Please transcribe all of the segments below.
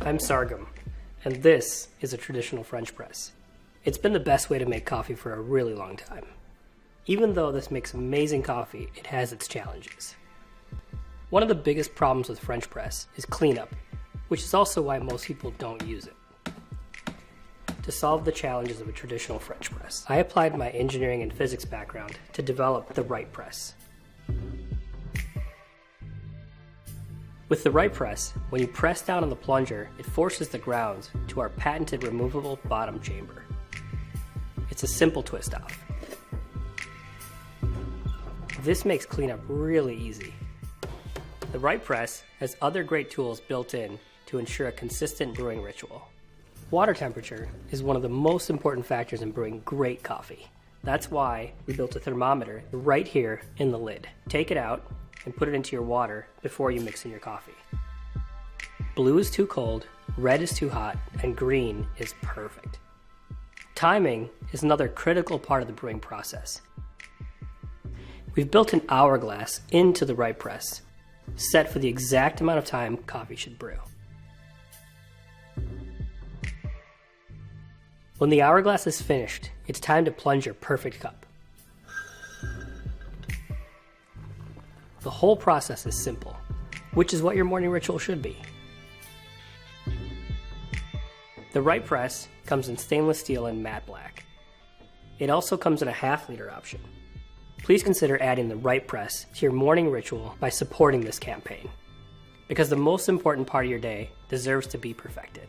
I'm Sargam, and this is a traditional French press. It's been the best way to make coffee for a really long time. Even though this makes amazing coffee, it has its challenges. One of the biggest problems with French press is cleanup, which is also why most people don't use it. To solve the challenges of a traditional French press, I applied my engineering and physics background to develop the Right Press. With the Right Press, when you press down on the plunger, it forces the grounds to our patented removable bottom chamber. It's a simple twist off. This makes cleanup really easy. The Right Press has other great tools built in to ensure a consistent brewing ritual. Water temperature is one of the most important factors in brewing great coffee. That's why we built a thermometer right here in the lid. Take it out and put it into your water before you mix in your coffee. Blue is too cold, red is too hot, and green is perfect. Timing is another critical part of the brewing process. We've built an hourglass into the Right Press, set for the exact amount of time coffee should brew. When the hourglass is finished, it's time to plunge your perfect cup. The whole process is simple, which is what your morning ritual should be. The Right Press comes in stainless steel and matte black. It also comes in a half-liter option. Please consider adding the Right Press to your morning ritual by supporting this campaign, because the most important part of your day deserves to be perfected.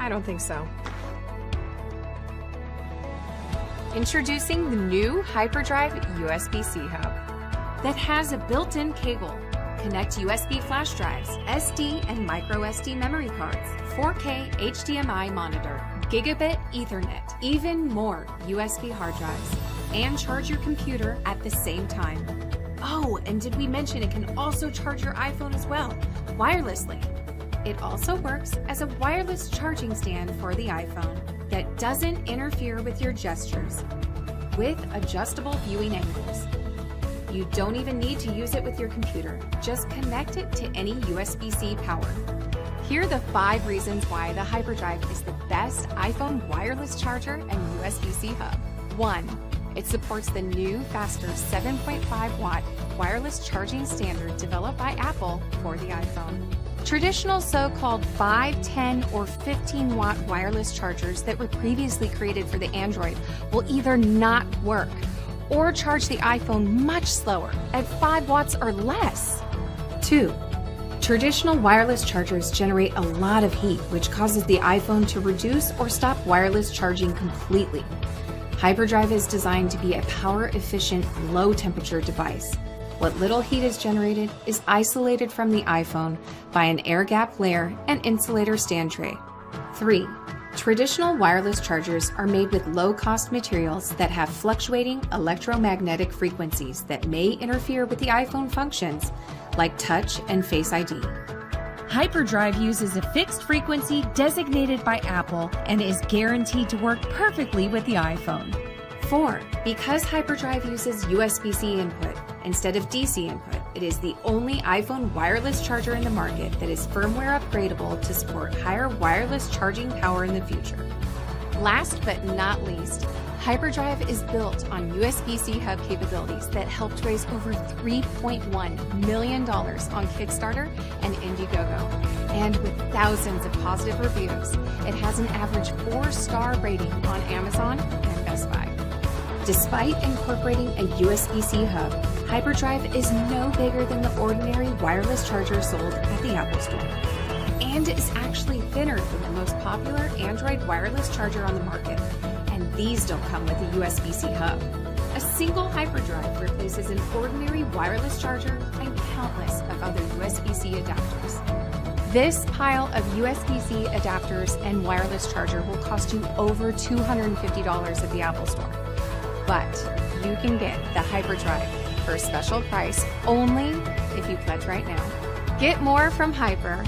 I don't think so. Introducing the new Hyperdrive USB-C hub that has a built-in cable. Connect USB flash drives, SD and micro SD memory cards, 4K HDMI monitor, gigabit Ethernet, even more USB hard drives, and charge your computer at the same time. Oh, and did we mention it can also charge your iPhone as well, wirelessly? It also works as a wireless charging stand for the iPhone that doesn't interfere with your gestures, with adjustable viewing angles. You don't even need to use it with your computer. Just connect it to any USB-C power. Here are the 5 reasons why the Hyperdrive is the best iPhone wireless charger and USB-C hub. 1. It supports the new, faster 7.5 watt wireless charging standard developed by Apple for the iPhone. Traditional so-called 5, 10, or 15 watt wireless chargers that were previously created for the Android will either not work or charge the iPhone much slower at 5 watts or less. 2. Traditional wireless chargers generate a lot of heat, which causes the iPhone to reduce or stop wireless charging completely. Hyperdrive is designed to be a power-efficient, low-temperature device. What little heat is generated is isolated from the iPhone by an air gap layer and insulator stand tray. 3. Traditional wireless chargers are made with low-cost materials that have fluctuating electromagnetic frequencies that may interfere with the iPhone functions, like Touch and Face ID. Hyperdrive uses a fixed frequency designated by Apple and is guaranteed to work perfectly with the iPhone. 4. Because Hyperdrive uses USB-C input instead of DC input, it is the only iPhone wireless charger in the market that is firmware upgradable to support higher wireless charging power in the future. Last but not least, Hyperdrive is built on USB-C hub capabilities that helped raise over $3.1 million on Kickstarter and Indiegogo. And with thousands of positive reviews, it has an average 4-star rating on Amazon and Best Buy. Despite incorporating a USB-C hub, Hyperdrive is no bigger than the ordinary wireless charger sold at the Apple Store, and is actually thinner than the most popular Android wireless charger on the market, and these don't come with a USB-C hub. A single Hyperdrive replaces an ordinary wireless charger and countless of other USB-C adapters. This pile of USB-C adapters and wireless charger will cost you over $250 at the Apple Store. But you can get the Hyperdrive for a special price only if you pledge right now. Get more from Hyper.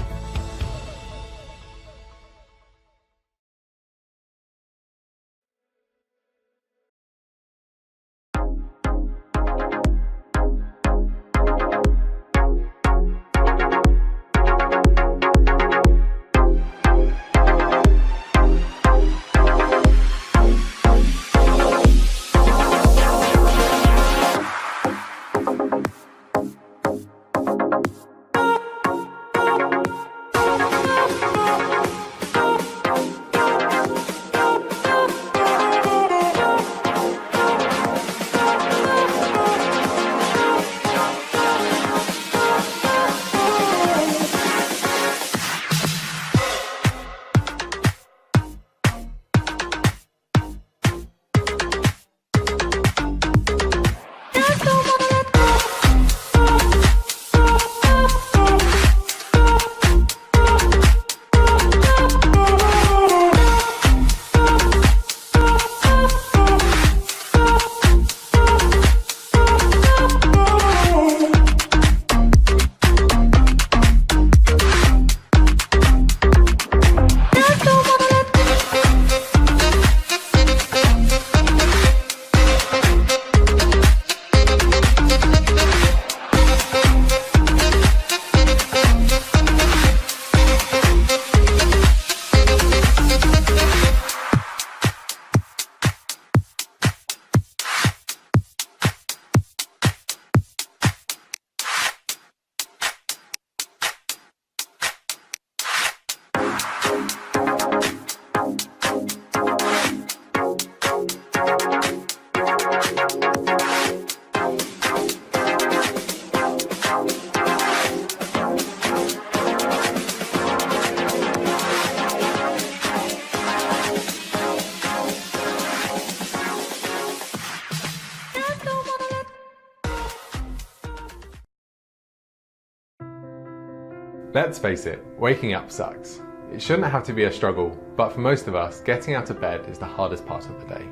Let's face it, waking up sucks. It shouldn't have to be a struggle, but for most of us, getting out of bed is the hardest part of the day.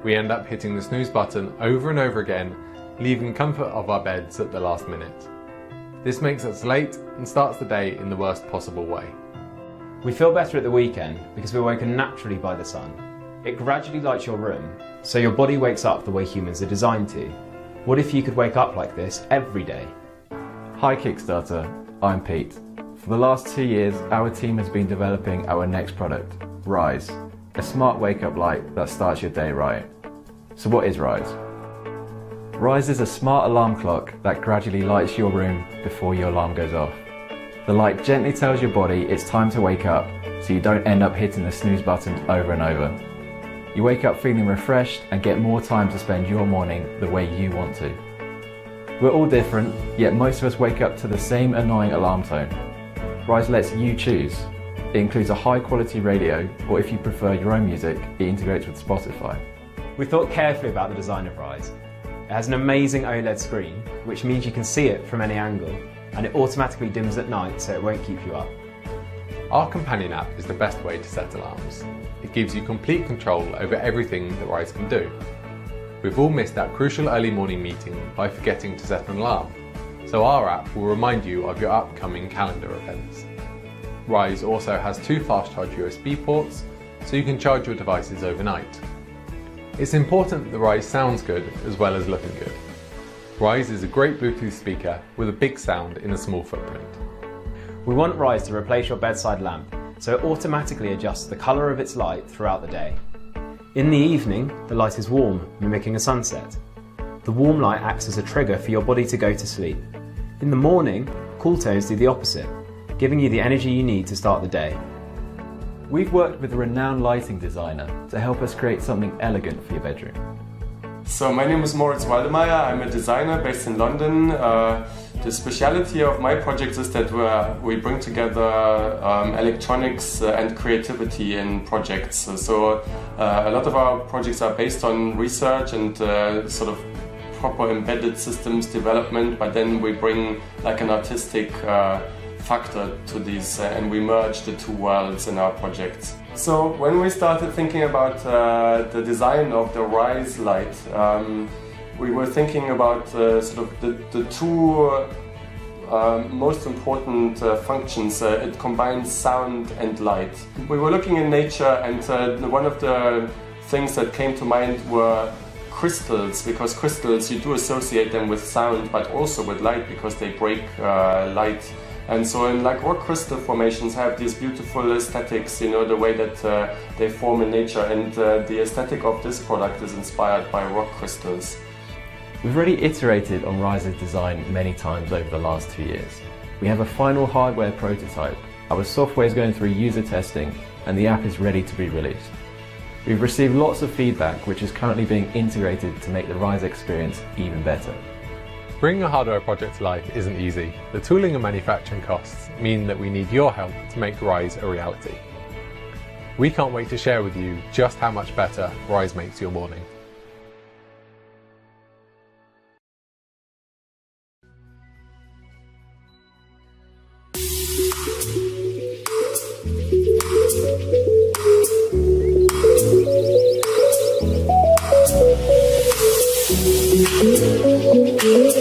We end up hitting the snooze button over and over again, leaving the comfort of our beds at the last minute. This makes us late and starts the day in the worst possible way. We feel better at the weekend because we're woken naturally by the sun. It gradually lights your room, so your body wakes up the way humans are designed to. What if you could wake up like this every day? Hi Kickstarter, I'm Pete. For the last 2 years, our team has been developing our next product, Rise, a smart wake-up light that starts your day right. So what is Rise? Rise is a smart alarm clock that gradually lights your room before your alarm goes off. The light gently tells your body it's time to wake up, so you don't end up hitting the snooze button over and over. You wake up feeling refreshed and get more time to spend your morning the way you want to. We're all different, yet most of us wake up to the same annoying alarm tone. Rise lets you choose. It includes a high quality radio, or if you prefer your own music, it integrates with Spotify. We thought carefully about the design of Rise. It has an amazing OLED screen, which means you can see it from any angle, and it automatically dims at night so it won't keep you up. Our companion app is the best way to set alarms. It gives you complete control over everything that Rise can do. We've all missed that crucial early morning meeting by forgetting to set an alarm, so our app will remind you of your upcoming calendar events. Rise also has 2 fast charge USB ports, so you can charge your devices overnight. It's important that the Rise sounds good as well as looking good. Rise is a great Bluetooth speaker with a big sound in a small footprint. We want Rise to replace your bedside lamp, so it automatically adjusts the colour of its light throughout the day. In the evening, the light is warm, mimicking a sunset. The warm light acts as a trigger for your body to go to sleep. In the morning, cool tones do the opposite, giving you the energy you need to start the day. We've worked with a renowned lighting designer to help us create something elegant for your bedroom. So my name is Moritz Waldemeier, I'm a designer based in London. The speciality of my project is that we bring together electronics and creativity in projects. So a lot of our projects are based on research and sort of proper embedded systems development, but then we bring like an artistic factor to these, and we merge the two worlds in our project. So when we started thinking about the design of the Rise light, we were thinking about sort of the two most important functions. It combines sound and light. We were looking in nature, and one of the things that came to mind were crystals, because crystals, you do associate them with sound but also with light because they break light. And so in like rock crystal formations have these beautiful aesthetics, you know, the way that they form in nature, and the aesthetic of this product is inspired by rock crystals. We've already iterated on Rise's design many times over the last 2 years. We have a final hardware prototype, our software is going through user testing, and the app is ready to be released. We've received lots of feedback which is currently being integrated to make the Rise experience even better. Bringing a hardware project to life isn't easy. The tooling and manufacturing costs mean that we need your help to make Rise a reality. We can't wait to share with you just how much better Rise makes your morning. Thank you.